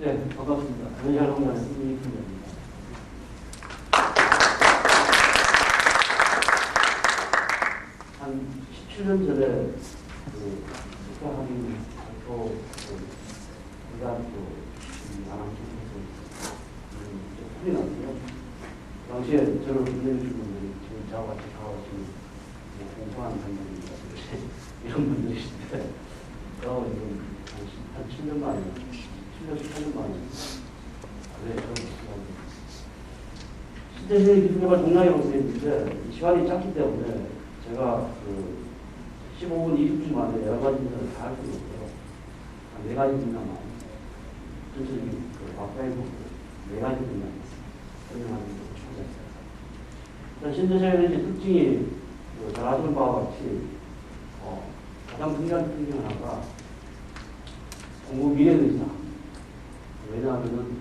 네, 반갑습니다. 연희한홍단의 이익훈입니다. 한 17년 전에 국가학위 발표 대학교 아나운서에서 큰일 났어요. 당시에 저를 혼내주신 분들이 지금 저와 같이 가오신 공부하는 분들입니다. 이런 분들이신데 한 7년 만에 18년 만에 신대생의 기술개발 동향이라고 되어 있는데 시간이 짧기 때문에 제가 15분 20분 만에 여러 가지 분들을 다 할 수는 없어요. 한 4가지 분야만 전체적인 가까이 보고 4가지 분야만 설명하는 게 좋겠습니다. 일단 신대생의 특징이 잘 아시는 바와 같이 가장 중요한 특징 하나가 공부 미래의사. 왜냐하면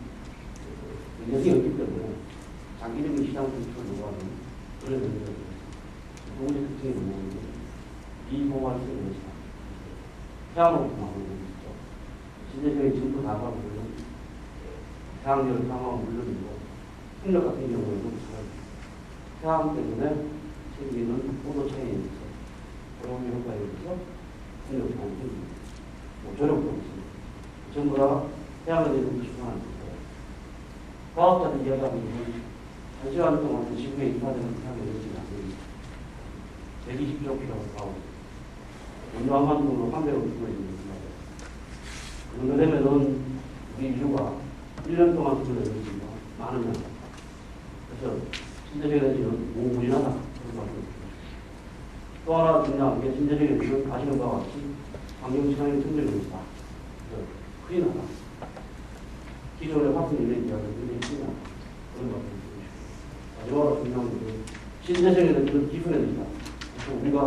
능력이 없기 때문에 장기적인 시장 진출을 요구하는 그런 능력이 두 번째 특징이 뭐냐면 비공할 수 있는 것이다. 태양으로 나오는 것이죠. 신대생의 전부 다가 물론 태양열을 사용하면 물론이고 풍력 같은 경우에는 태양 때문에 생기는 포도 차이에 있어서 그런 효과에 의해서 풍력 사용이 생깁니다. 조력도 있습니다. 전부 다 태양에 대해서 집중하는 거고, 과학자들 이야기하는 것은 1시간 동안 지구에 인파되는 태양의 에너지가 120조 킬로와트, 온도한 정도로 환대로 두고 있는 겁니다. 그 정도 되면은 우리 인류가 1년 동안 쓰는 에너지가 많으면, 그래서 신대적 에너지는 무궁무진하다. 그런 말씀입니다. 또 하나 중요한 게 신대적 에너지는 아시는 바와 같이 환경친환의 청정이 있다. 큰일 나다. 기존의 화성 에너지와는 굉장히 큰일 나다. 그런 말씀을 드리고 싶습니다. 마지막으로 중요한 것은 신재생 에너지는 기술 에너지다. 그래서 우리가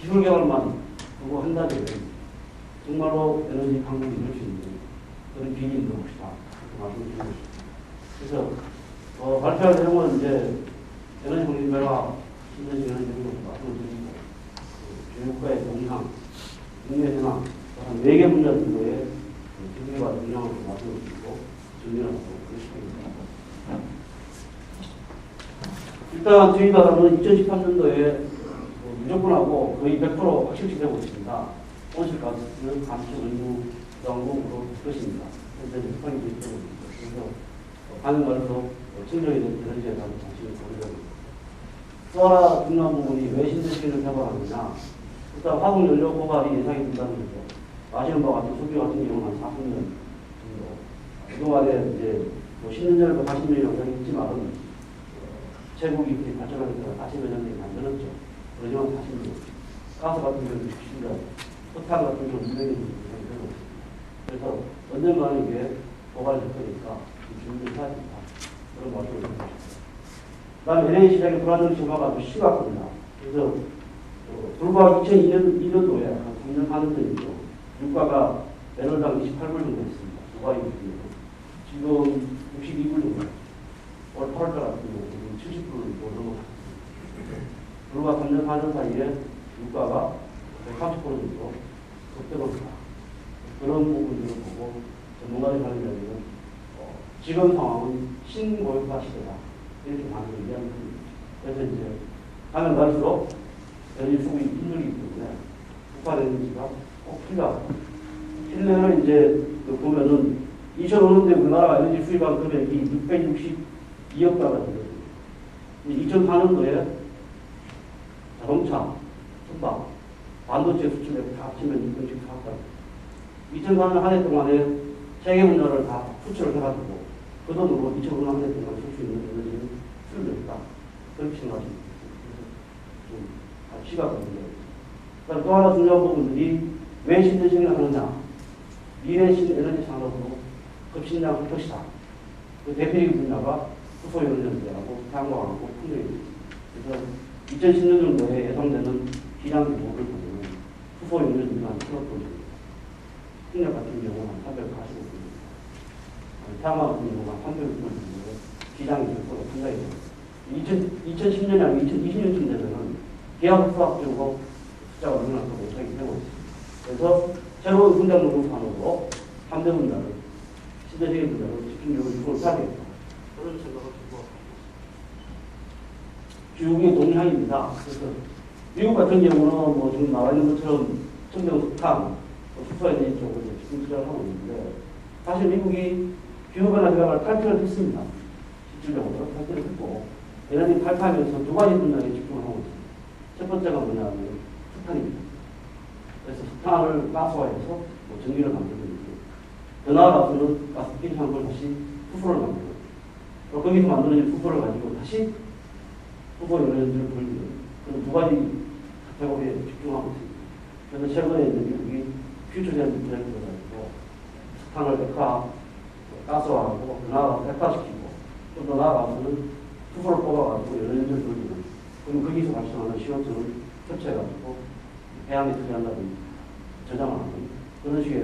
기술 개발만 하고 한다면 정말로 에너지 강국이 될 수 있는 그런 기인이 있는 것이다. 그렇게 말씀을 드리고 싶습니다. 그래서 발표할 내용은 이제 에너지 공인배가 신재생 에너지 등으로 말씀을 드리고 교육과의 동향, 국내에서나 한 4개 분야 정도의 기술과 동향을 말씀을 드리고 정리를 하고 그렇습니다. 일단 저희 나라는 2013년도에 무조건하고 거의 100% 확실시 되고 있습니다. 온실가스는 감축 의무 부담금으로 것입니다. 현재 협상이 되고 있습니다. 그래서 가는 말로 청정에 대한 에너지에 대한 관심을 보이려고 합니다. 또 하나 중요한 부분이 왜 신재생을 개발하느냐. 일단 화석연료 고갈이 예상이 된다는 거죠. 아시는 바와 같은 석유 같은 경우는 한 40년 정도. 그동안에 이제 10년 전에도 40년이라고 했지만 제국이 이렇게 발전하니까 40여 년에 만들었죠. 그러지만 40년. 가스 같은 경우는 60년, 포탄 같은 경우는 200년 정도 되고 있습니다. 그래서 언젠가는 이게 고갈될 거니까 준비를 해야 된다. 그런 말씀을 드리고 싶습니다. 그 다음에 LA 시장의 불안정 심화가 아주 심각합니다. 그래서 불과 2002년도에 한 3년 4년 전이죠. 유가가 배럴당 28불 정도 했습니다. 두바이 같은 경우. 지금 62불 정도. 올 8월달 같은 경우 70불 정도 넘어갔습니다. 불과 3년 4년 사이에 유가가 130% 정도 급등합니다. 그런 부분들을 보고 전문가들이 하는 이야기는 지금 상황은 신고유가 시대다. 이렇게 많이 얘기하는 겁니다. 그래서 이제 가면 갈수록 에너지 수급이 힘들기 때문에 국가 에너지가 꼭 필요하다. 실내는 이제 보면은 2005년도에 우리나라가 에너지 수입한 금액이 662억 달러 됩니다. 2004년도에 자동차, 선박, 반도체 수출액 다 합치면 614억 달러. 2004년 한 해 동안에 세계 분야를 다 수출을 해가지고 그 돈으로 2005년 한 해 동안 쓸 수 있는 에너지를 수입했다. 그렇게 생각하십니다. 좀 시각적입니다. 또 하나 중요한 부분들이 왜 신재생을 하느냐. 미래 신에너지 산업으로 급신장할 것이다. 그 대표적인 분야가 수소에너지하고 태양광하고 풍력입니다. 그래서 2010년 정도에 예상되는 시장 규모를 보면 수소에너지가 한 10억 정도입니다. 풍력 같은 경우는 한 345%입니다. 태양광 같은 경우는 한 360% 정도의 시장이 결코 상당히 됩니다. 2010년이 아니고 2020년쯤 되면은 계약 수학적으로 숫자가 늘어나서 못하게 되고 있습니다. 그래서 새로운 분당 노동 산업으로 3대 분야를 신대적인 분야로 집중력을 유도를 해야겠다. 그런 생각을 들고 중국의 동향입니다. 그래서 미국 같은 경우는 뭐 지금 나와 있는 것처럼 청정 석탄, 수소에 대한 쪽으로 집중 투자를 하고 있는데 사실 미국이 기후변화 협약을 탈퇴를 했습니다. 실질적으로 탈퇴를 했고 얘네들이 탈퇴하면서 두 가지 분야에 집중을 하고 있습니다. 첫 번째가 뭐냐면 석탄입니다. 그래서 석탄을 가스화해서 뭐 전기를 만들고 있고 더 나아가서는 가스 필요한 걸 다시 수소를 만들고 또 거기서 만드는 수소를 가지고 다시 수소 연료를 돌리는 그런 두 가지 카테고리에 집중하고 있습니다. 그래서 최근에 이제 미국이 퓨처젠 프로젝트를 가지고 석탄을 액화, 가스화하고 더 나아가서 액화시키고 좀 더 나아가서는 수소를 뽑아가지고 연료를 돌리는 그럼 거기서 발생하는 CO2를 캡처해가지고 해양에 투자한다든지 저장을 하는 그런 식의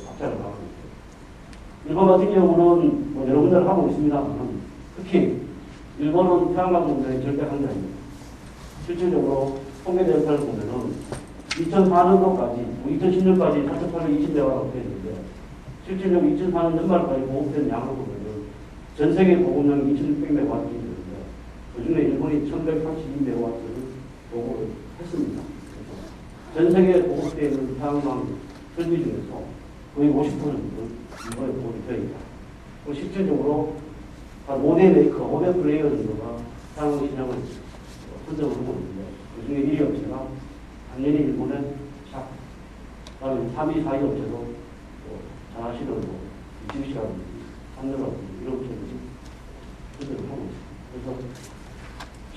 합작을 하고 있어요. 일본 같은 경우는 뭐 여러 군데를 하고 있습니다만 특히 일본은 태양광 공장의 절대 강자입니다. 실질적으로 통계 데이터를 보면은 2004년도까지, 2010년까지 4,820메가와트 했는데 실질적으로 2004년 연말까지 보급된 양을 보면은 전 세계 보급량이 2,600메가와트 되는데 그 중에 일본이 1,182메가와트를 보급을 했습니다. 전 세계 보급되어 있는 태양광 설비 중에서 거의 50%는 일본에 보급이 되어 있다. 그리고 실질적으로 한 5대 메이커, 5대 플레이어 정도가 태양광 시장을 선정을 하고 있는데 그 중에 1위 업체가 당연히 일본의 샵, 그 다음에 3위, 4위 업체도 잘 아시는 미쓰비시라든지 삼성이라든지 이런 업체들이 선정을 하고 있습니다. 그래서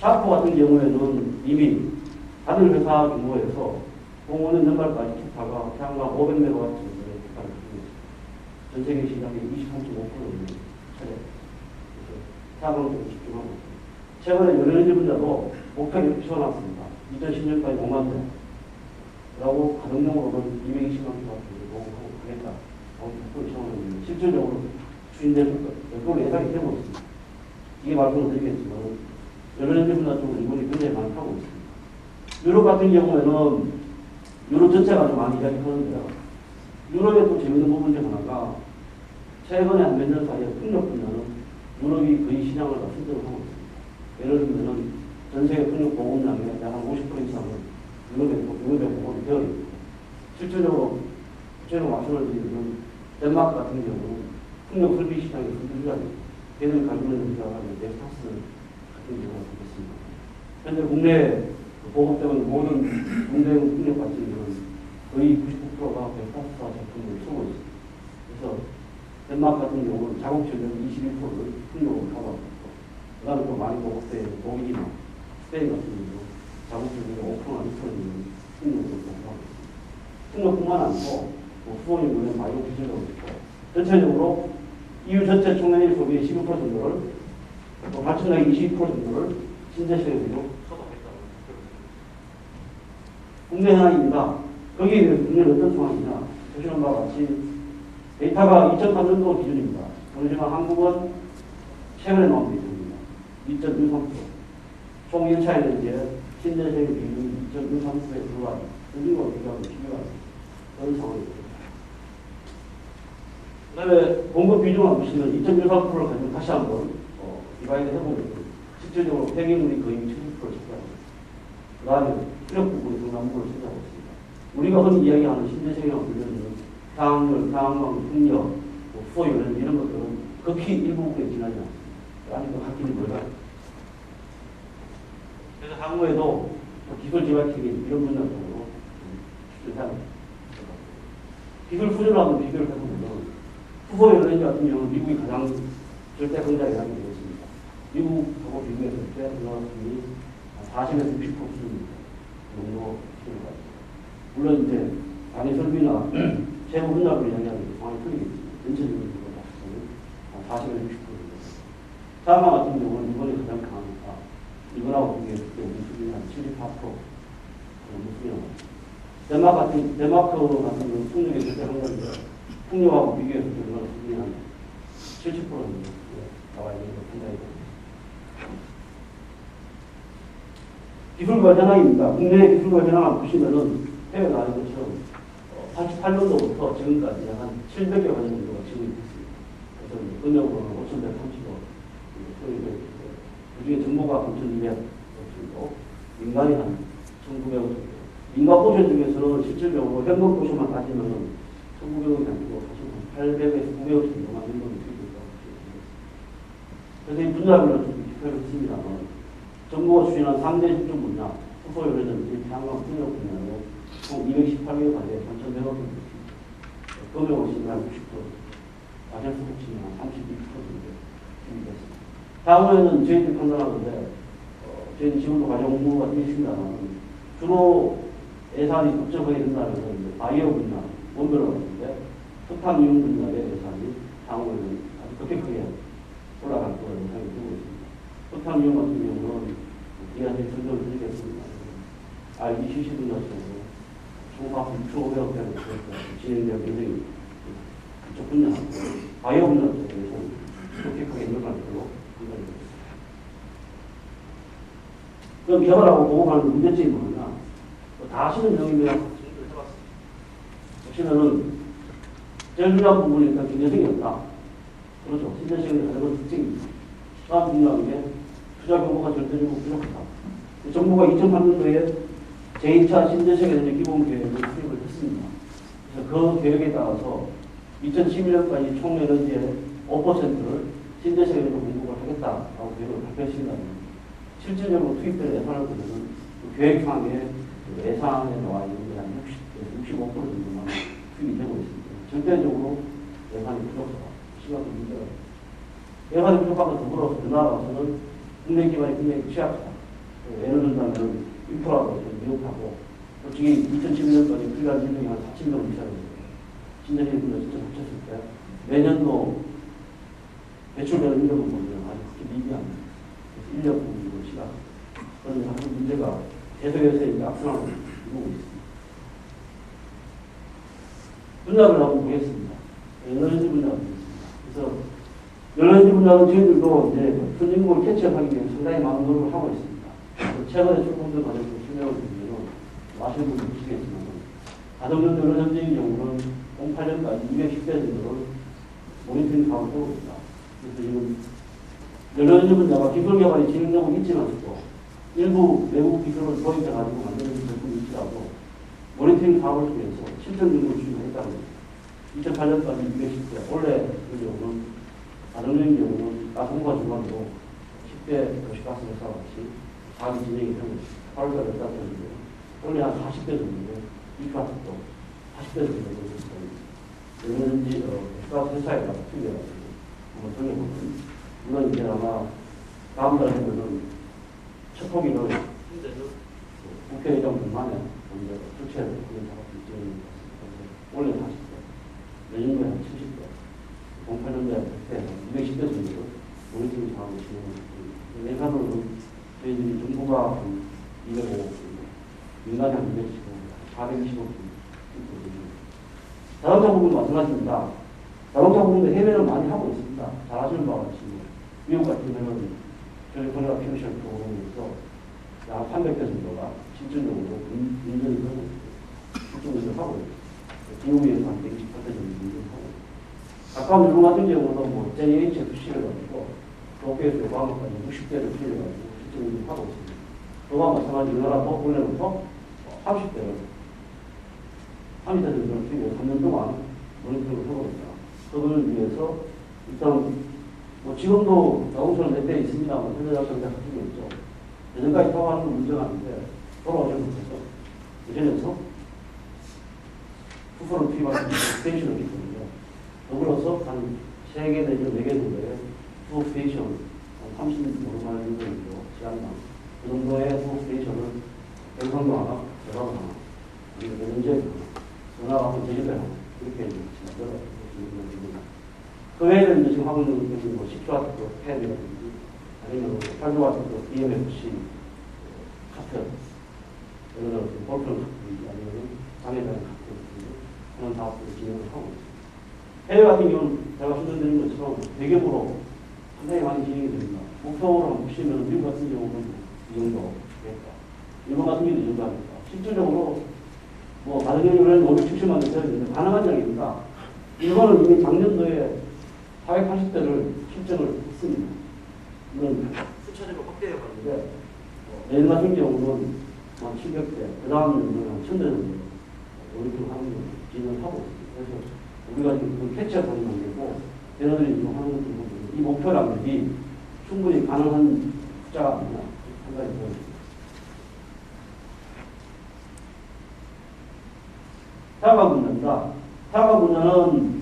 샤프 같은 경우에는 이미 다른 회사 규모에서 공원은 연말까지 기타가 태양광 500메가와트 정도의 기타를 가지고 있습니다. 전 세계 시장의 23.5%를 차지합니다. 그래서 태양광 쪽에 집중하고 있습니다. 최근에 연료에너지 분야도 목표를 이렇게 세워놨습니다. 2010년까지 5만 대. 라고 가정용으로는 220만 킬로와트를 공급하고 하겠다. 목표를 세워놨는데 실질적으로 추진될 것으로 예상이 되고 있습니다. 이게 말씀을 드리겠지만 연료에너지 분야 쪽으로 일본이 굉장히 많이 하고 있습니다. 유럽 같은 경우에는 유럽 전체가 좀 많이 이야기하는데요. 유럽의 또 재밌는 부분 중 하나가 최근에 한 몇 년 사이에 풍력 분야는 유럽이 거의 시장을 다 선정을 하고 있습니다. 예를 들면 전 세계 풍력 보급량의 약 한 50% 이상은 유럽에 보급이 되어 있고 실질적으로 구체적으로 말씀을 드리면 덴마크 같은 경우는 풍력 설비 시장의 선두주자입니다. 걔들이 가지고 있는 회사가 넥사스 같은 경우가 되겠습니다. 현재 국내 보급되는 모든 중대형 풍력 발전기는 거의 99%가 넥사스사 제품을 쓰고 있습니다. 그래서 덴마크 같은 경우는 자국 전력 21%를 풍력으로 커버하고 있고 그 다음에 또 많이 보급된 독일이나 스페인 같은 경우는 자국 전력의 5%나 2%는 풍력으로 커버하고 있습니다. 풍력뿐만 아니고 수원인구는 바이오 기술도 있고 전체적으로 EU 전체 총연일 소비의 12% 정도를 또 발전량의 22% 정도를 신재생에서 국내 현황입니다. 거기에 대해서 국내는 어떤 상황이냐. 보시는 바와 같이 데이터가 2003년도 기준입니다. 그렇지만 한국은 최근에 나온 데이터입니다. 2.13%. 총 1차 에너지의 신재생 비율이 2.13%에 불과한 선진국과 비교하면 비교가 그런 상황입니다. 그 다음에 공급 비중을 보시면 2.13%를 가지고 다시 한번 디바이드 해보면 실질적으로 폐기물이 거의 70%를 차지합니다. 그 다음에 수력 부분이 상당 부분을 차지하고 있습니다. 우리가 흔히 이야기하는 신재생이라고 불리는 태양열, 태양광, 풍력, 수소 연료 이런 것들은 극히 일부분에 지나지 않습니다. 아직도 갈 길이 멀어요. 그래서 향후에도 기술 재활tech인 이런 분야 쪽으로 추진해야 합니다. 기술 수준하고 비교를 해보면 수소 연료 같은 경우는 미국이 가장 절대 강자이라는 게 되겠습니다. 미국하고 비교했을 때 우리나라는 40에서 60% 수준입니다. 정도 수준을 가지고. 물론 이제 단위 설비나 재무 분야를 이야기하는 게 상황이 틀리겠지만 전체적으로 봤을 때는 40에서 60%입니다. 사마 같은 경우는 일본이 가장 강하니까 일본하고 비교했을 때 우리 수준이 한 74% 정도 수준이 나옵니다. 덴마크 같은 경우는 풍력의 절대 강자인데 풍력하고 비교했을 때 우리나라 수준이 한 70% 정도 나와 있는 게 굉장히 됩니다. 기술과 현황입니다. 국내 기술과 현황을 보시면은 해외 나라인 것처럼 88년도부터 지금까지 한 700개 관련 정도가 진행이 됐습니다. 백목 도시만 따지면 1,900억이 아니고 사실 800에서 900억 정도만 인건이 투입됐다고 보시면 되겠습니다. 그래서 이 분야별로 좀 비교를 했습니다만 정부가 추진한 3대 집중 분야, 수소연료전지, 태양광 풍력 분야로 총 218개 가에 3,100억 정도 금융을 신뢰한 60%, 가정소득 치면 32% 정도 투입됐습니다. 다음에는 저희들이 판단하는데 저희는 지금도 가정공부가 있습니다만 주로 예산이 국정하게 된다면 바이오 분야, 원별로 같은데 석탄 이용 분야의 예산이 향후에는 아주 급격하게 올라갈 거라고 생각이 들고 있습니다. 석탄 이용 같은 경우는 뒤에 설명을 드리겠습니다. RDCC 분야처럼 총각 6,500억 대로 진행되어 굉장히 그쪽 분야, 바이오 분야 쪽에서는 급격하게 늘어날 걸로 생각이 됩니다. 그럼 개발하고 보호하는 문제점이 뭐냐? 다 아시는 내용입니다. 정리를 해봤습니다. 보시면은 제일 중요한 부분이 일단 경제성이 없다. 그렇죠. 신재생의 가장 특징입니다. 다음 중요한 게 투자 규모가 절대적으로 부족하다. 정부가 2008년도에 제2차 신재생에너지 기본 계획을 수립을 했습니다. 그래서 그 계획에 따라서 2011년까지 총 에너지의 5%를 신재생에너지 공급을 하겠다라고 계획을 발표했습니다. 실질적으로 투입될 예산을 보면 그 계획상에 예산에 나와 있는 게 한 65% 정도만 투입이 되고 있습니다. 절대적으로 예산이 부족하다. 심각한 문제가 있습니다. 예산이 부족하고 더불어서 그 나라에서는 국내 기반이 굉장히 취약하다. 예를 들자면 인프라도 좀 미흡하고 솔직히 2011년까지 필요한 인력이 한 4,000명 이상이 있어요. 신재생 분야 진짜 합쳤을 때 매년도 배출되는 인력을 보면 아주 그렇게 미비합니다. 그래서 인력 부분도 시작. 그런 아주 문제가 계속해서 이제 악순환을 이루고 있습니다. 분야를 한번 보겠습니다. 에너지 분야가 있습니다. 그래서 에너지 분야는 저희들도 이제 선진국을 캐치업하기 위해 상당히 많은 노력을 하고 있습니다. 최근에 출범된 과정에서 설명을 드리면 아시는 분들 보시겠지만 가정용 에너지의 경우는 08년까지 210대 정도를 모니터링 사업을 하고 있다. 그래서 지금 에너지 분야가 기술 개발이 진행되고 있지만서도 일부 외국 기술을 도입해가지고 만드는 제품이 있더라도 모니터링 사업을 통해서 실전 정도 추진하겠다는 겁니다. 2008년까지 210대, 원래 그 경우는 가정적인 경우는 가스공사 주관으로 10대 도시가스 회사와 같이 사업이 진행이 되고 있습니다. 8월달에 했다는데 원래 한 40대 정도인데 이파트도 40대 정도 되고 있는지 도시가스 회사에다가 투입해가지고 한번 돌려보면 물론 이제 아마 다음 달에 하면은 첫 포기를 국회의장 분만에 먼저 주최를 그런 작업을 진행이 됐습니다. 원래 40대, 내년도에 한 70대, 08년도에 100대, 210대 정도로 모니터링 사업을 진행을 했습니다. 예산으로는 저희들이 정부가 한 205억, 민간이 한 210억, 420억 정도. 자동차 부분도 마찬가지입니다. 자동차 부분도 해외를 많이 하고 있습니다. 잘 아시는 바와 같이 미국 같은 경우는 캘리포니아 퓨전 프로그램에서 약 300대 정도가 실질적으로 운전을 하고 있고 실질적으로 하고 있고 미국에서 한 128대 정도 운전하고 가까운 일본 같은 경우도 뭐 JHFC를 가지고 도쿄에서 광역까지 60대를 필요해가지고 실질적으로 하고 있습니다. 그와 마찬가지 우리나라도 원래부터 30대를 30대 정도를 필요해 3년 동안 모니터링을 하고 있다. 그걸 위해서 일단 뭐 지금도 자동차는 몇 대 있습니다만 현대자동차 같은 게 있죠. 예전까지 타고 하는 건 문제가 아닌데 돌아오지 못해서 예전에서 수소를 투입하는 스테이션을 있거든요. 더불어서 한 3개 내지 4개 정도의 수소 스테이션 한 30만 정도 지한당 그 정도의 수소 스테이션을 경상도 하나, 대구도 하나, 아니면 연제도 하나, 전화하고 제주도 하나 이렇게 만들어 있습니다. 그 외에는 이제 지금 하고 있는 것들은 뭐 10kW 팬이라든지 아니면 8kW EMFC 카트 이런 볼트는 카트 아니면 장애자의 카트 그런 사업들을 진행을 하고 있습니다. 해외 같은 경우는 제가 설명드린 것처럼 대규모로 상당히 많이 진행이 됩니다. 목표로 보시면 미국 같은 경우는 이 정도 됐다. 일본 같은 경우는 이 정도 하니까 실질적으로 뭐 가정용으로는 570만 원 되어 있는데 가능한 이야기입니다. 일본은 이미 작년도에 480대를 실증을 했습니다. 이건 수차적으로 확대해 갔는데 내년 같은 경우는 한 700대, 그 다음은 한 1000대 정도 모니터링 하는 걸 진행하고 있습니다. 그래서 우리가 지금 캐치하는 단계고, 얘네들이 지금 하는 것도 보면 이 목표량들이 충분히 가능한 숫자가 아니냐 생각이 들어요. 태화강 분야입니다. 태화강 분야는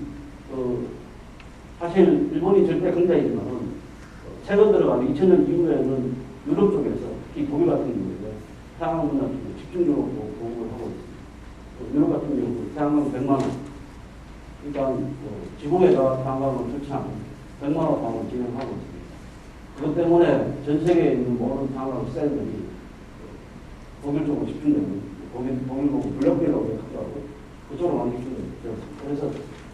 사실 일본이 절대 강자이지만은 최근 들어가는 2000년 이후에는 유럽 쪽에서 특히 독일 같은 경우에 태양광 분야 쪽에 집중적으로 보급을 하고 있습니다. 유럽 같은 경우는 태양광 100만 원, 그러니까 지구에다 태양광을 설치하는 100만 원 방을 진행하고 있습니다. 그것 때문에 전 세계에 있는 모든 태양광 셀들이 독일 쪽으로 집중되는 독일 보고 블랙베리라고 하더라고요. 그쪽으로 많이 집중되었습니다. 그래서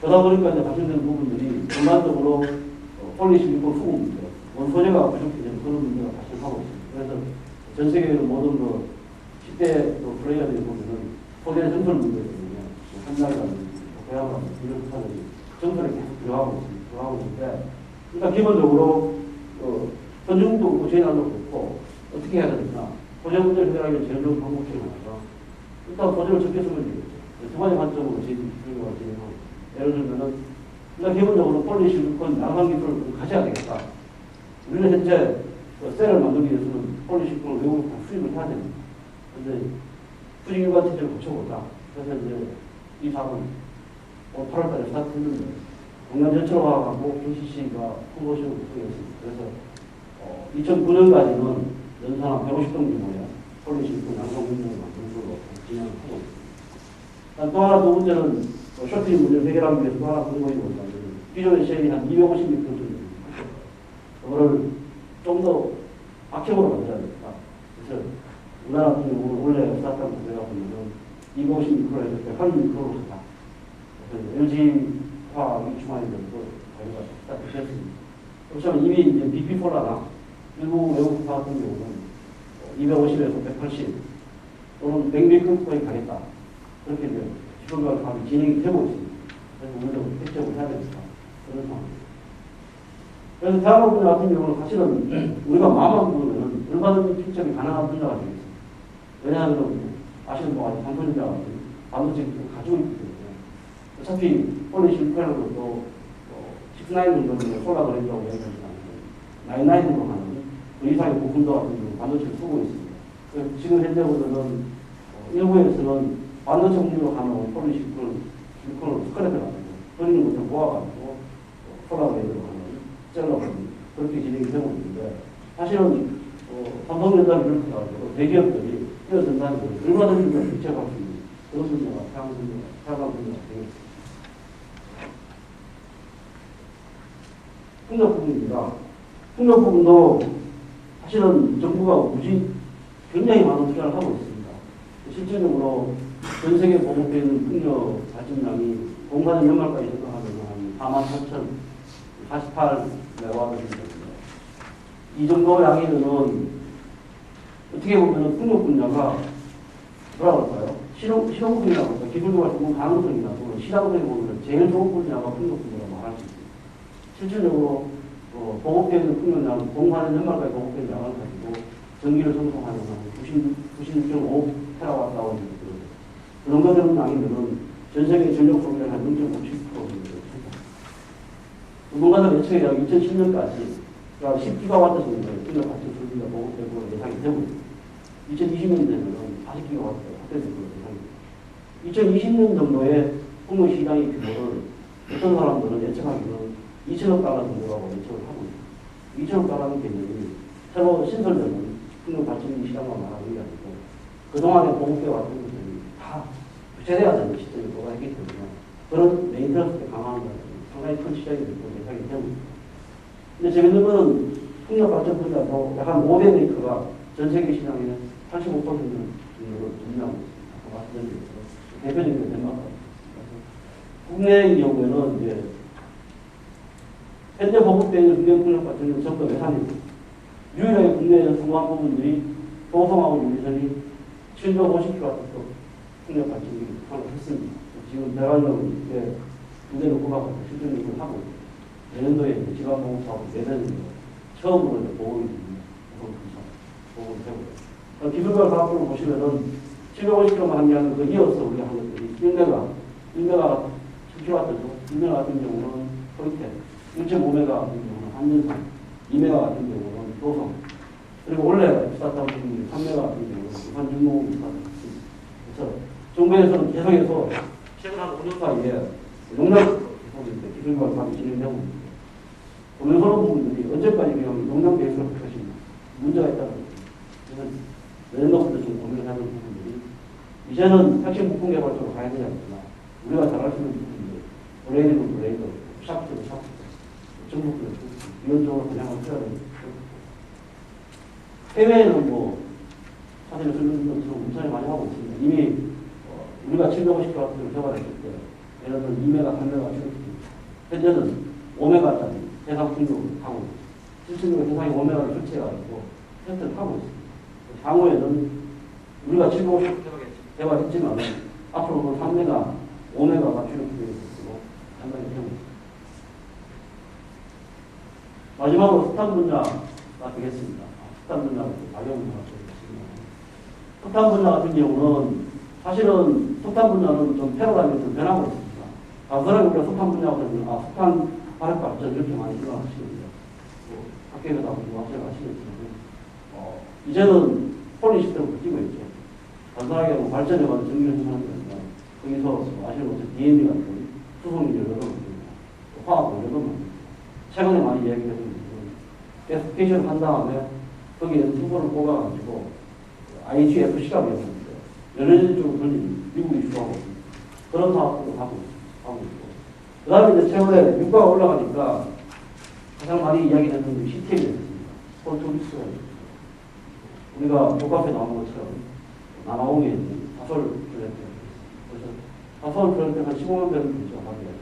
그러다 보니까 이제 발생되는 부분들이 전반적으로 폴리실리콘 수급 문제, 원소재가 부족해지는 그런 문제가 발생하고 있습니다. 그래서 전 세계의 모든 10대 플레이어들이 보면은 소재 전설 문제 때문에 한달이라든지 대학이라든지 이런 부사들이 전설에 계속 들어가고 있는데, 일단 기본적으로 선진국도 그렇고 저희 나라도 그렇고 어떻게 해야 되느냐. 소재 문제를 해결하기 위해 제일 좋은 방법 중에 하나가 일단 소재를 적게 쓰면 되겠죠. 두 가지 관점으로 진행하고 있습니다. 예를 들면은 일단 기본적으로 폴리실리콘 양산 기술을 가져야 되겠다. 우리는 현재 셀을 만들기 위해서는 폴리실리콘을 외국으로 수입을 해야 됩니다. 그런데 수직일관 체제를 고쳐보자. 그래서 이제 이 사업은 8월달에 스타트했는데 동양 전철화하고 KCC가 홍보시를 구성했습니다. 그래서 2009년까지는 연산 150동 규모의 폴리실리콘 양산 공장을 만드는 걸로 진행을 하고 있습니다. 또 하나 두 번째는 쇼핑 문제를 해결하기 위해서 또 하나 공부해 보자면 기존의 쉘이 한 250m 정도 됩니다. 그거를 좀 더 악형으로 만들어야 됩니다. 그래서 우리나라 같은 경우는 원래 스타트업 구조가 보면 250m에서 100m로 갔다. 그래서 LG 화학이 중앙인데도 저희가 스타트했습니다. 그렇지만 이미 이제 BP폴라나 일부 외국 회사 같은 경우는 250에서 180 또는 100m까지 가겠다. 그렇게 이제 기술과 사업이 진행이 되고 있습니다. 그래서 우리도 택적을 해야 됩니다. 그런 상황입니다. 그래서 대학원 분야 같은 경우는 사실은 우리가 마음만 먹으면 얼마든지 택적이 가능한 분야가 되겠습니다. 왜냐하면 아시는 분 아직 방송자 같은 반도체 가지고 있기 때문에 어차피 폴리실리콘이라는 것도 19 정도는 솔라 그랜드라고 얘기하지만 99으로 하는 그 이상의 부품도 같은 경우 반도체를 쓰고 있습니다. 그래서 지금 현재 보면은 일부에서는 반도체 공유로 하는 폴리실리콘을 스크랩을 하고 버리는 것을 모아가지고 솔라 그랜드로 하는 셀러가 그렇게 진행이 되고 있는데, 사실은 삼성전자를 비롯해서 대기업들이 뛰어든다는 것을 얼마든지 대체할 수 있는 그런 분야가 태양광 분야가 되겠습니다. 풍력 부분입니다. 풍력 부분도 사실은 정부가 무지 굉장히 많은 투자를 하고 있습니다. 실질적으로 전 세계 보급되어 있는 풍력 발전량이 공사년 연말까지 생각하면 한 48메가와트 정도입니다. 이 정도 양이면은 어떻게 보면 풍력 분야가 뭐라고 할까요? 실용 분야라고 할까요? 기술적으로 좋은 가능성이나 또는 시장적으로 보면 제일 좋은 분야가 풍력 분야라고 말할 수 있습니다. 실질적으로 보급되어 있는 풍력량, 공사년 연말까지 보급된 양을 가지고 전기를 생성하는 한 96.5TWh 정도. 그 정도 되는 양이면은 전 세계 전력 소비량 한 0.57% 정도. 누군가는 예측에 약 2010년까지 약 10기가와트 정도의 풍력 발전 설비가 보급되고 예상이 되고 있습니다. 2020년 되면 40기가와트가 확대될 것으로 예상입니다. 2020년 정도의 풍력 시장의 규모를 어떤 사람들은 예측하기는 2천억 달러 정도라고 예측을 하고 있습니다. 2천억 달러는 개념이 새로 신설되는 풍력 발전 시장과 말하는 게 아니고 그동안에 보급되어 왔던 것들이 다 교체돼야 되는 시점이 도달했기 때문에 그런 메인터너스 강화하는 상당히 큰 시장이 될 것으로 예상이 되고 있습니다. 근데 재밌는 것은 풍력 발전 분야도 약간 500메이커가 전 세계 시장의 85% 정도를 점유하고 있습니다. 아까 말씀드린 것처럼 대표적인 덴마크. 국내의 경우에는 이제 현재 보급되는 중견 풍력 발전은 전부 외산입니다. 유일하게 국내에서 성공한 부분들이 도성하고 유리선이 750kW 풍력 발전기를 했습니다. 지금 대관령은 이제 군대로 뽑아가지고 실전 연구를 하고 내년도에 지방보급사업 내년에 처음으로 보급이 됩니다. 보급이 되고요. 기술과 과학부를 보시면은 750km만 하면 그 이어서 우리가 한 것들이 1메가 10kW죠. 1메가 같은 경우는 포이텍, 1.5메가 같은 경우는 한전산, 2메가 같은 경우는 도성, 그리고 원래 스타트업 중에 3메가 같은 경우는 부산중공업 스타트업. 그래서 정부에서는 계속해서 최근 한 5년 사이에 용량 기술 개발이 진행되고 있습니다. 고민스러운 부분들이 언제까지 그냥 용량 베이스로 할 것인가 문제가 있다는 거죠. 그래서 내년도부터 지금 고민을 하는 부분들이 이제는 핵심 부품 개발 쪽으로 가야 되지 않구나. 우리가 잘할 수 있는 부분들, 브레이드는 브레이드, 샤프트는 샤프트, 정부는 이런 쪽으로 그냥을 해야 됩니다. 해외에는 뭐 사실 설명드린 것처럼 엄청 많이 하고 있습니다. 이미 우리가 750kW를 개발했을 때 예를 들어 2메가, 3메가 출력입니다. 현재는 5메가짜리 대상 풍력을 하고 실질적으로 대상이 5메가를 설치해가지고 테스트를 하고 있습니다. 향후에는 우리가 750 개발했지만 앞으로는 3메가, 5메가가 출력되는 것으로 상당히 되고 있습니다. 마지막으로 석탄 분야가 되겠습니다. 석탄 분야가 가격 분야가 되겠습니다. 석탄 분야 같은 경우는 사실은 석탄 분야는 좀 패러다임이 좀 변하고 있습니다. 다른 우리가 석탄 분야가 되면 석탄 발효 발전 이렇게 많이 생각하시거든요. 학교에서 나오고 학생을 하시겠지만 이제는 폴리 시스템을 바뀌고 있죠. 단순하게 뭐 발전해가지고 전기를 생산하는 게 아니라 거기서 아시는 것처럼 DME 같은 수송이 여러 번 만듭니다. 화학 여러 번 만듭니다. 최근에 많이 이야기되는 부분은 게스피케이션을 한 다음에 거기에 수소를 뽑아가지고 IGFC가 되었는데 연료전 쪽으로 돌리는 미국이 주도하고 있습니다. 그런 사업들도 하고 있고. 그 다음에 이제 최근에 유가가 올라가니까 가장 많이 이야기되는 게 CTM이 됐습니다. 폴토리스가 있습니다. 우리가 복합에 나오는 것처럼 남아공에 있는 사설 프로젝트. 그래서 사설 프로젝트 한 15만 배는 되죠. 하루에.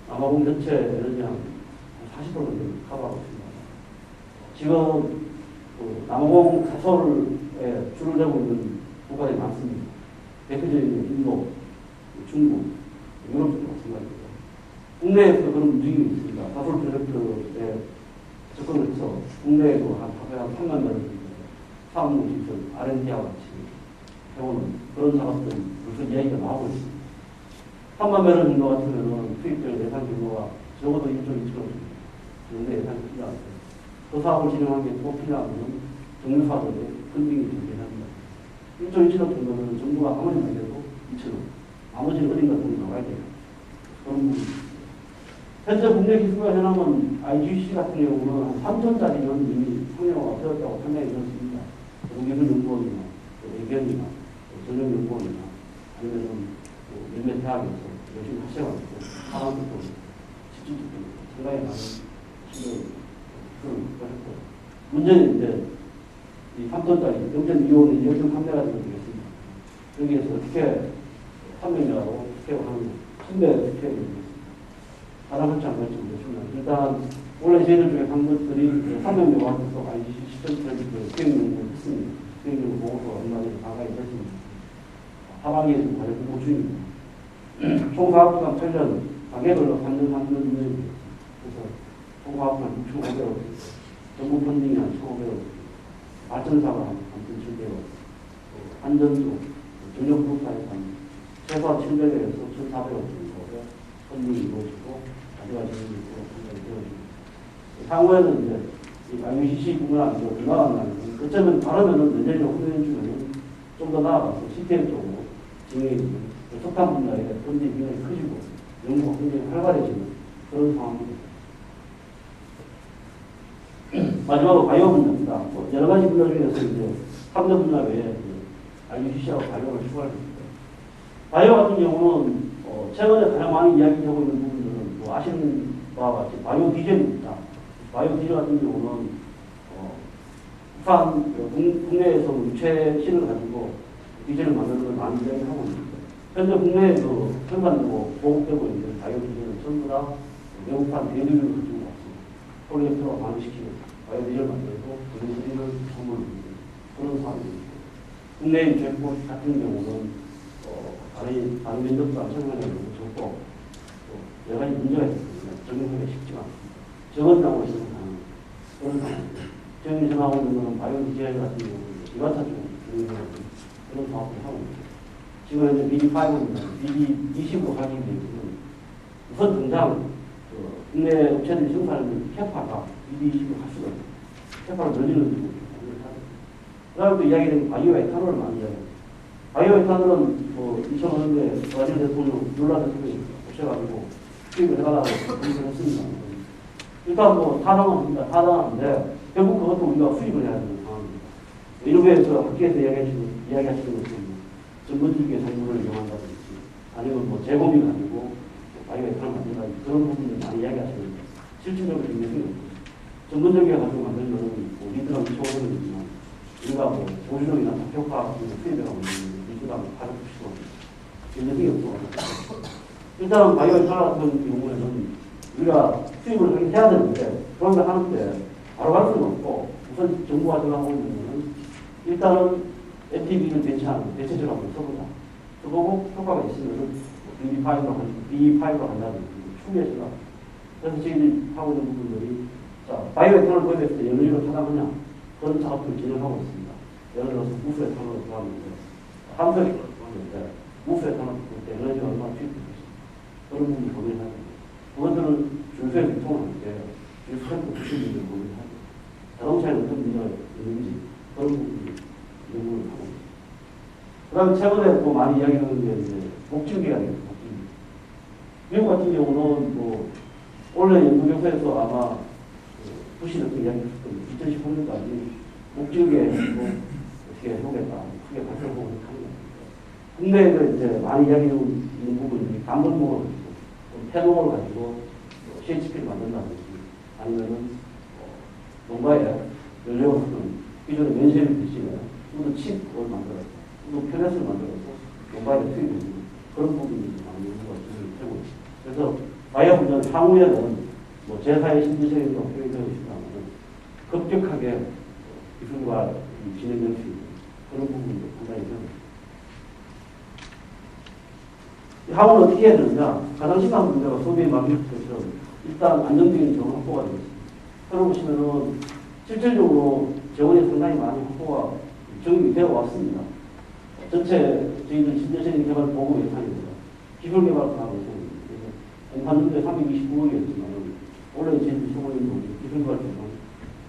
남아공 전체 에너지 한 40% 정도 커버하고 있습니다. 지금 그 남아공 사설에 줄을 대고 있는 국가들이 많습니다. 대표적인 인도, 중국, 유럽 쪽도 마찬가지고요. 국내에서 그런 움직임이 있습니다. 사설 프로젝트에 접근을 해서 국내에도 한 3만 배를 사업용 시설, R&D와 같이 해오는 그런 작업들이 벌써 이야기가 나오고 있습니다. 3만 배럴 정도 같으면 수입될 예산 규모가 적어도 1조 2천억 정도 예산이 필요합니다. 그 사업을 진행하기 위해 꼭 필요한 것은 정유사들의 펀딩이 중요합니다. 1조 2천억 정도는 정부가 아무리 많이 해도 2천억. 나머지는 어딘가 돈이 나와야 돼요. 그런 부분이 있습니다. 현재 국내 기술과 현황은 IGC 같은 경우는 3톤짜리는 이미 상용화가 되었다고 판명이 되었습니다. 기술연구원이나 의견이나 전용연구원이나 아니면 밀매 대학에서 열심히 하셔가지고 사람들도 집중적으로 상당히 많은 시도를 하셨고 문제는 이제 이 3톤짜리 0.25는 0.3메가 정도 되겠습니다. 여기에서 어떻게 300메가로 스케일을 하느냐 1000메가 스케일이 되겠습니다. 가장 그렇지 않을지 모르겠습니다. 일단 원래 저희들 중에 한 것들이 300메가와트에서 IGC 시스템 프로젝트 수행연구를 했습니다. 수행연구 보고서가 얼마 전에 발간이 됐습니다. 하반기에 지금 과연 공부 중입니다. 총 사업기간 8년, 가계별로 3년, 3년, 2년입니다. 그래서 총 사업기간 6,500억, 정부 펀딩이 한 1,500억, 발전사가 한 3,700억, 안전조, 전력부사에서 한 최소한 700억에서 1,400억 정도의 펀딩이 이루어지고, 가져가시는 것으로 판단이 되어집니다. 향후에는 이제 IGC 부분 안으로 더 나아간다면, 그쯤은 바르면은 내년에 후년 중에는 좀 더 나아가서 CTM 쪽으로 진행이 되는 석탄 분야에 펀딩이 굉장히 커지고, 연구가 굉장히 활발해지는 그런 상황입니다. 마지막으로 바이오 분야입니다. 뭐 여러 가지 분야 중에서 이제 3년 분야 외에 IGC하고 바이오를 추가했습니다. 바이오 같은 경우는 최근에 가장 많이 이야기하고 있는 부분들은 뭐 아시는 바와 같이 바이오 디젤입니다. 바이오 디젤 같은 경우는 북한 국내에서 유체신을 가지고 디젤을 만드는 걸 많이 이야기하고 있습니다. 현재 국내에서 생산되고 보급되고 있는 바이오 디젤은 전부 다 외국산 대두유를 가지고 왔습니다. 폴리에스테롤 반응시키고 바이오 디젤을 만들고 그리스린을 선물합니다. 그런 사업입니다. 국내 유체포 같은 경우는 다른 면적도 적용하려면 적고 여러 가지 문제가 있습니다. 적용하기가 쉽지가 않습니다. 적은다고 생각하는 그런 상황입니다. 저희들이 생각하고 있는 것은 바이오 디젤 같은 경우는 기관차 쪽으로 적용하는 그런 그런 사업을 하고 있습니다. 지금 현재 BD5입니다. BD20으로 가기 위해서는 우선 당장 국내 업체들이 생산하는 캐파가 BD20으로 갈 수가 없어요. 캐파를 늘리는 쪽으로. 그 다음에 또 이야기된 바이오 에탄올을 많이 이야기합니다. 바이오 에탄올은 2005년도에 브라질 대통령 룰라 대통령이 오셔가지고 수입을 해달라고 공표를 했습니다. 일단 타당합니다. 결국 그것도 우리가 수입을 해야 되는 상황입니다. 이런 학교에서 이야기하시는 것은 전문직의 성분을 이용한다든지 아니면 제공이 가지고 바이오 에탄올 만든다든지 그런 부분을 많이 이야기하시는데 실질적으로 굉장히 없고 전문적인 가지고 만들면 리드가 미쳐오는 있지만 우리가 보조력이나 효과 수입에 가면 리드가 가장 수시고 굉장히 없어가지고 일단은 바이오 에탄올 같은 경우에는 우리가 수입을 하긴 해야 되는데 그런 걸 하는데 바로 갈 수는 없고 우선 정부가 생각하고 있는 것은 일단은 MTB를 대체적으로 한번 써보자. 써보고 효과가 있으면 B5로 한다든지 추계해서 그래서 저희들이 하고 있는 부분들이 바이오 에탄올 도입했을 때 에너지로 차단하냐 그런 작업들을 진행하고 있습니다. 예를 들어서 무수 에탄올을 들어가는데 함수에 들어가는데 무수 에탄올 때 에너지가 얼마나 투입되고 있습니다. 그런 부분을 고민해야 됩니다. 그것들은 준수에서 유통하는 게 준수센터 부실들을 고민하고 자동차에 어떤 문제가 있는지 그런 부분을 연구를 하고 있습니다. 그 다음에 최근에 또 많이 이야기하는 게 이제 목줄기가 되겠습니다. 미국 같은 경우는 올해 연구경사에서 아마 부실을 또 이야기했을 겁니다. 2018년까지 목줄기에 어떻게 해보겠다 크게 발표하고 하는 겁니다. 국내에서 이제 많이 이야기하는 부분이 감건목을 가지고 폐농을 가지고 CHP를 만든다든지 아니면은 농가에 연료를 기존의 면세를 대신에 또 칩을 만들어서 또 편햇을 만들어서 농가에 투입해주는 그런 부분이 많이 연구가 진행되고 있습니다. 그래서 바이오 분야는 향후에는 제4의 신재생에서 표현되고 있다면 급격하게 기술과 진행될 수 있는 그런 부분도 상당히 있습니다. 향후는 어떻게 해야 되느냐? 가장 심각한 문제가 소비의 마비처럼 일단 안정적인 재원 확보가 되겠습니다. 그러고 보시면은 실질적으로 재원이 상당히 많이 확보가 적용이 되어 왔습니다. 전체 저희들 신재생 개발 보고 예산입니다. 기술 개발 사업 예산입니다. 그래서 2008년도에 329억이었지만 올해 저희들 소고인도 기술 개발 비용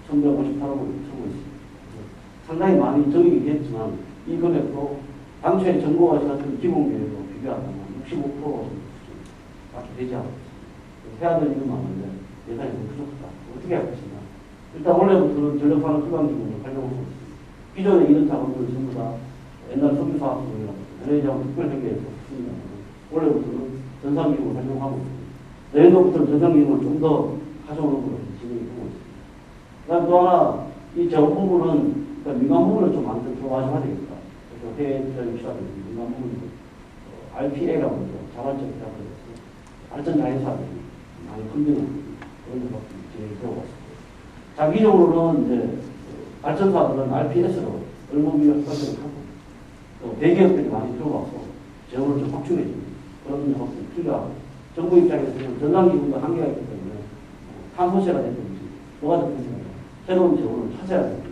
1,158억을 쓰고 있습니다. 상당히 많이 적용이 됐지만 이 금액도 당초에 정부가 지났던 기본 계획으로 비교하면 65%밖에 되지 않았습니다. 해야 될 일은 많은데 예산이 너무 부족하다. 어떻게 할 것이냐. 일단 원래부터는 전력산업기반기금을 활용하고 있습니다. 기존에 이런 작업들은 전부 다 옛날 석유사업소이나 LA자원 특별회계에서 했습니다. 원래부터는 전산기금을 활용하고 있습니다. 내년도부터는 전산기금을 좀 더 가져오는 걸로 진행이 되고 있습니다. 그 다음 또 하나, 이 작업 부분은 그러니까 민간 부분을 좀 많이 들어가셔야 되겠다. 그래서 해외 유치하는 민간 부분을 RPA라고 하죠. 자발적 대학을 해서 발전자회사들이 많이 흔드는 그런 작업들이 진행되고 있습니다. 장기적으로는 이제 발전사들은 RPS로 얼마비율 협상을 하고 또 대기업들이 많이 들어와서 재원을 좀 확충해주는 그런 작업들이 필요하고 정부 입장에서는 전산기금도 한계가 있기 때문에 탄소세가 됐든지 뭐가 됐든지 새로운 재원을 찾아야 되는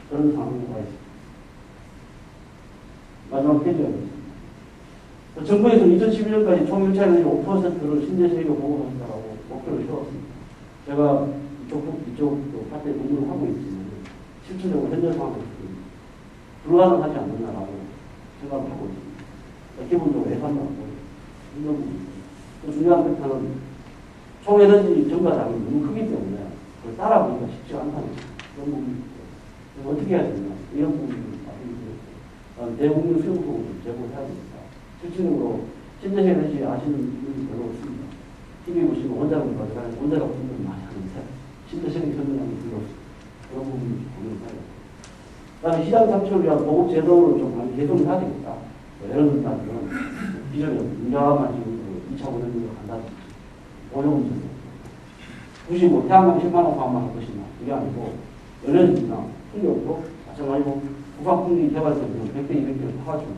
그런 상황이 와 있습니다. 마지막 페이지가 있습니다. 정부에서는 2011년까지 총 1차 에너지 5%를 신재생에게 보급하겠다고 목표를 세웠습니다. 제가 이쪽 파트에 공부를 하고 있지만 실질적으로 현재 상황에서 불가능하지 않느냐라고 생각을 하고 있습니다. 기본적으로 예산도 안 보고 이런 부분입니다. 또 중요한 팩터는 총 에너지 증가량이 너무 크기 때문에 그걸 따라보기가 쉽지 않다는 그런 부분입니다. 어떻게 해야 되냐 이런 부분을 말씀드렸고 대국민 수요부터 제공해야 됩니다. 실질적으로 신재생 에너지 아시는 분이 별로 없습니다. TV 보시면 원자력을 가져가는 원자력 분들이 많이 하는데 신재생이 전문하는 별로 없습니다. 그런 부분이 고민을 해야 됩니다. 그 다음에 시장 참여를 위한 보급 제도를 좀 많이 개선을 해야 되겠다. 예를 들면 기존에 민자만 지금 2차 원전으로 간다든지 오염 제도 굳이 태양광 10만 원 화만 할 것이냐 그게 아니고 연료전지나 풍력도 마찬가지로 국가풍기 개발되면 100대 200대를 타가지고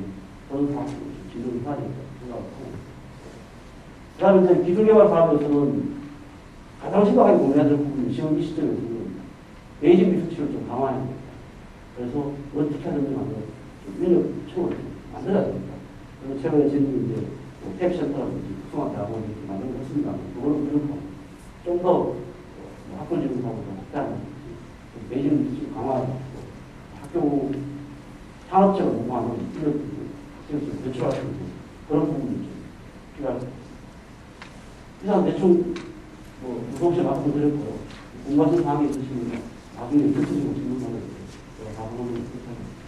그런 사업을 진행을 해야 되겠다 생각하고 그 다음에 이제 기술개발 사업에서는 가장 심각하게 고민해야 될 부분이 지금 이 시점에서는 베이징 리서치를 좀 강화해야 됩니다. 그래서 어떻게 하든지 만들어 인력 채워야 됩니다. 만들어야 됩니다. 그리고 최근에 저희는 이제 탭센터라든지 국성화대학원 이렇게 만든 걸 했습니다. 그거는 그렇고 좀더 학교 지원사고도 확대하는 매진 기술 강화하고 학교 산업체가 요구하는 학생들을 배출할 수 있는 그런 부분이 좀 필요합니다. 이상 대충 무서우시 말씀드렸고요. 궁금하신 사항이 있으시면 나중에 구체적으로 질문하는 답변을 드리겠습니다.